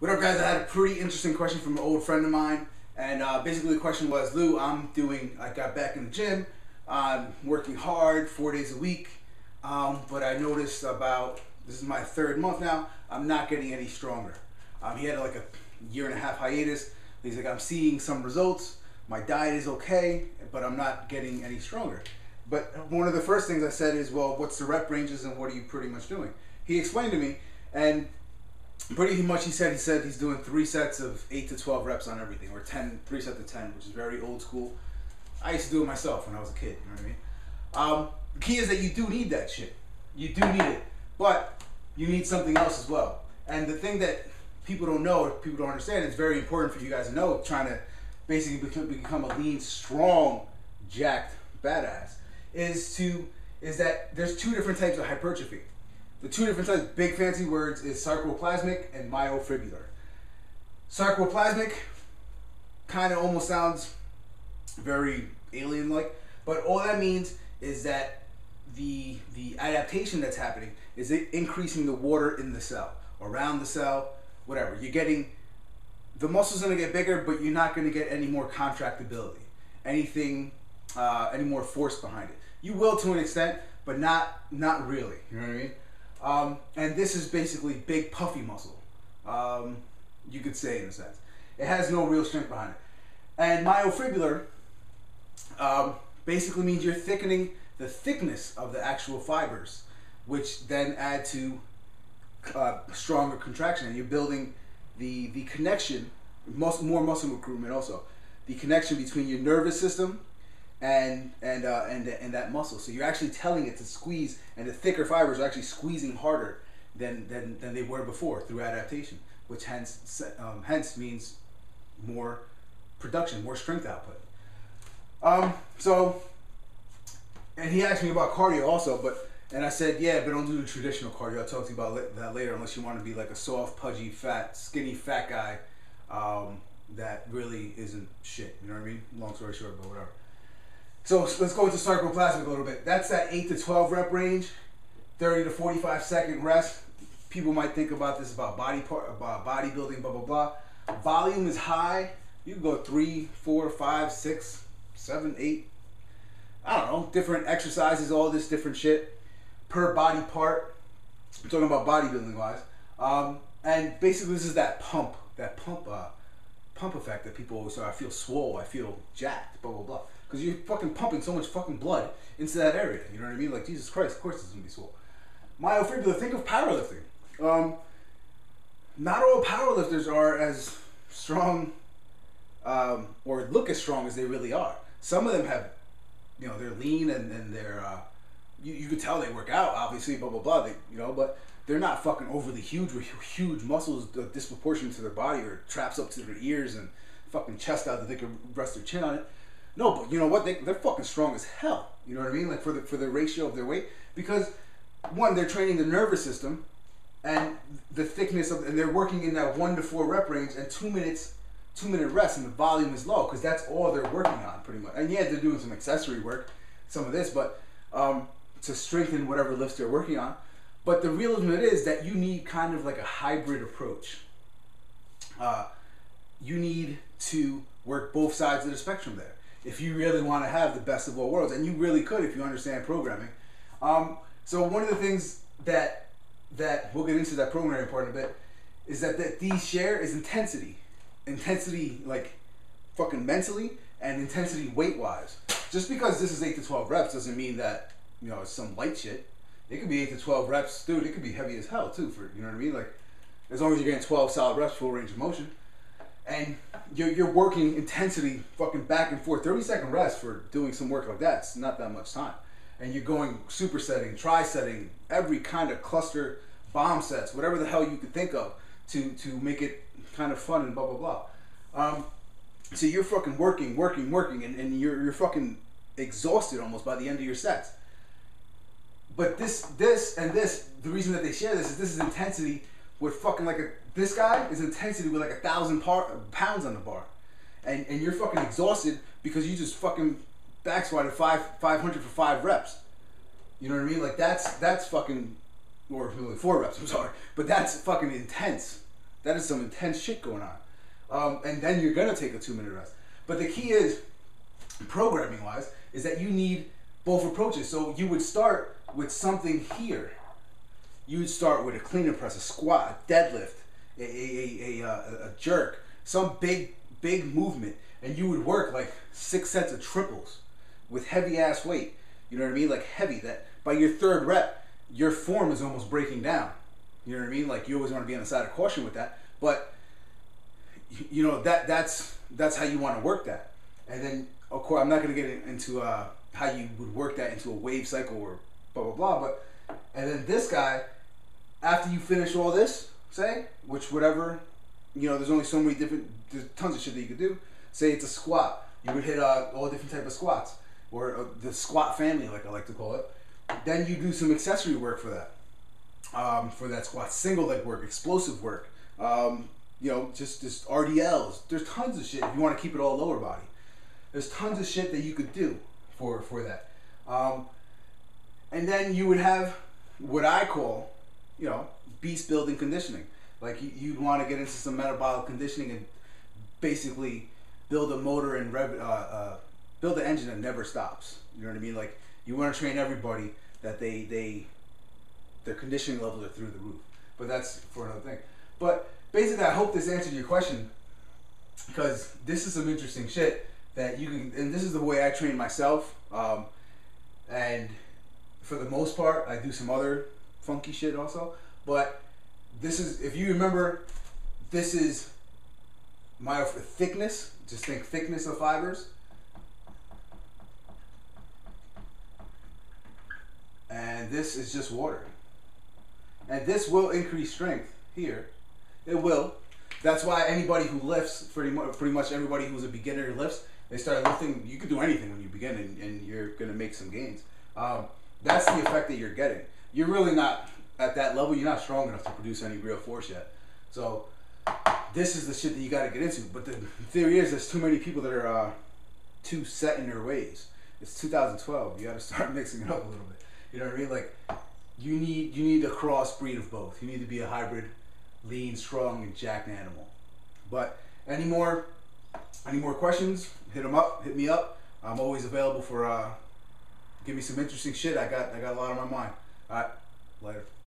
What up, guys? I had a pretty interesting question from an old friend of mine, and basically the question was, Lou, I got back in the gym, I'm working hard 4 days a week, but I noticed this is my third month now, I'm not getting any stronger. He had like a year and a half hiatus. He's like, I'm seeing some results, my diet is okay, but I'm not getting any stronger. But one of the first things I said is, well, what's the rep ranges and what are you pretty much doing? He explained to me, and pretty much he said he's doing 3 sets of 8 to 12 reps on everything, or 3 sets of 10, which is very old school. I used to do it myself when I was a kid, you know what I mean? The key is that you do need that shit. You do need it, but you need something else as well. And the thing that people don't know, or people don't understand, it's very important for you guys to know, trying to basically become a lean, strong, jacked badass, is that there's 2 different types of hypertrophy. The 2 different types, big fancy words, is sarcoplasmic and myofibrillar. Sarcoplasmic kind of almost sounds very alien-like, but all that means is that the adaptation that's happening is increasing the water in the cell, around the cell, whatever. You're getting, the muscle's going to get bigger, but you're not going to get any more contractibility, any more force behind it. You will to an extent, but not really, you know what I mean? And this is basically big puffy muscle, you could say, in a sense. It has no real strength behind it. And myofibrillar basically means you're thickening the thickness of the actual fibers, which then add to stronger contraction, and you're building the connection, more muscle recruitment also, the connection between your nervous system and that muscle. So you're actually telling it to squeeze, and the thicker fibers are actually squeezing harder than they were before through adaptation, which hence means more production, more strength output. And he asked me about cardio also, and I said, yeah, but don't do the traditional cardio. I'll talk to you about that later, unless you want to be like a soft, pudgy, fat, skinny, fat guy that really isn't shit. You know what I mean? Long story short, but whatever. So let's go into sarcoplasmic a little bit. That's that 8 to 12 rep range, 30 to 45 second rest. People might think about this about bodybuilding, blah, blah, blah. Volume is high. You can go 3, 4, 5, 6, 7, 8. I don't know, different exercises, all this different shit per body part. I'm talking about bodybuilding wise. And basically this is that pump effect that people always say, I feel swole, I feel jacked, blah, blah, blah. Because you're fucking pumping so much fucking blood into that area. You know what I mean? Like, Jesus Christ, of course it's going to be swole. Myofibrillar, think of powerlifting. Not all powerlifters are as strong or look as strong as they really are. Some of them have, you know, they're lean and they're, you could tell they work out, obviously, blah, blah, blah, but they're not fucking overly huge with huge muscles disproportionate to their body or traps up to their ears and fucking chest out that they could rest their chin on it. No, but you know what? They're fucking strong as hell. You know what I mean? Like for the ratio of their weight, because one, they're training the nervous system and the thickness of, and they're working in that 1 to 4 rep range and 2-minute rest, and the volume is low because that's all they're working on pretty much. And yeah, they're doing some accessory work, some of this, but to strengthen whatever lifts they're working on. But the real limit is that you need kind of like a hybrid approach. You need to work both sides of the spectrum there if you really want to have the best of all worlds, and you really could if you understand programming. So one of the things that we'll get into that programming part in a bit is that these share is intensity like fucking mentally and intensity weight wise. Just because this is 8 to 12 reps doesn't mean that, you know, it's some light shit. It could be 8 to 12 reps, dude. It could be heavy as hell too, for, you know what I mean? Like, as long as you're getting 12 solid reps, full range of motion. And you're working intensity fucking back and forth. 30-second rest for doing some work like that, it's not that much time. And you're going supersetting, tri-setting, every kind of cluster, bomb sets, whatever the hell you could think of to make it kind of fun and blah, blah, blah. So you're fucking working, and you're fucking exhausted almost by the end of your sets. But this, the reason that they share this is intensity with fucking like this guy is intensity with like 1,000 pounds on the bar. And you're fucking exhausted because you just fucking back squatted 500 for 5 reps. You know what I mean? Like that's fucking, or 4 reps, I'm sorry. But that's fucking intense. That is some intense shit going on. And then you're gonna take a 2-minute rest. But the key is, programming wise, is that you need both approaches. So you would start with something here. You would start with a clean and press, a squat, a deadlift, a jerk, some big movement, and you would work like 6 sets of triples with heavy ass weight. You know what I mean? Like heavy. That by your 3rd rep, your form is almost breaking down. You know what I mean? Like you always want to be on the side of caution with that, but you know that's how you want to work that. And then of course I'm not going to get into how you would work that into a wave cycle or blah blah blah. But and then this guy, after you finish all this, say, which whatever, you know, there's only so many there's tons of shit that you could do. Say it's a squat, you would hit all different type of squats, or the squat family, like I like to call it. Then you do some accessory work for that squat, single leg work, explosive work, you know, just RDLs. There's tons of shit if you want to keep it all lower body. There's tons of shit that you could do for that. And then you would have what I call, you know, beast building conditioning. Like you'd want to get into some metabolic conditioning and basically build a motor and build an engine that never stops. You know what I mean? Like you want to train everybody that their conditioning levels are through the roof. But that's for another thing. But basically, I hope this answered your question, because this is some interesting shit that you can, and this is the way I train myself. And for the most part, I do some other funky shit also. But this is, if you remember, this is my thickness. Just think thickness of fibers. And this is just water. And this will increase strength here. It will. That's why anybody who lifts, pretty much everybody who's a beginner who lifts, they start lifting. You can do anything when you begin, and you're going to make some gains. That's the effect that you're getting. You're really not at that level. You're not strong enough to produce any real force yet. So this is the shit that you got to get into. But the theory is there's too many people that are too set in their ways. It's 2012. You got to start mixing it up a little bit. You know what I mean? Like you need a cross breed of both. You need to be a hybrid, lean, strong, and jacked animal. But any more questions? Hit me up. I'm always available for give me some interesting shit. I got a lot on my mind. All right, later.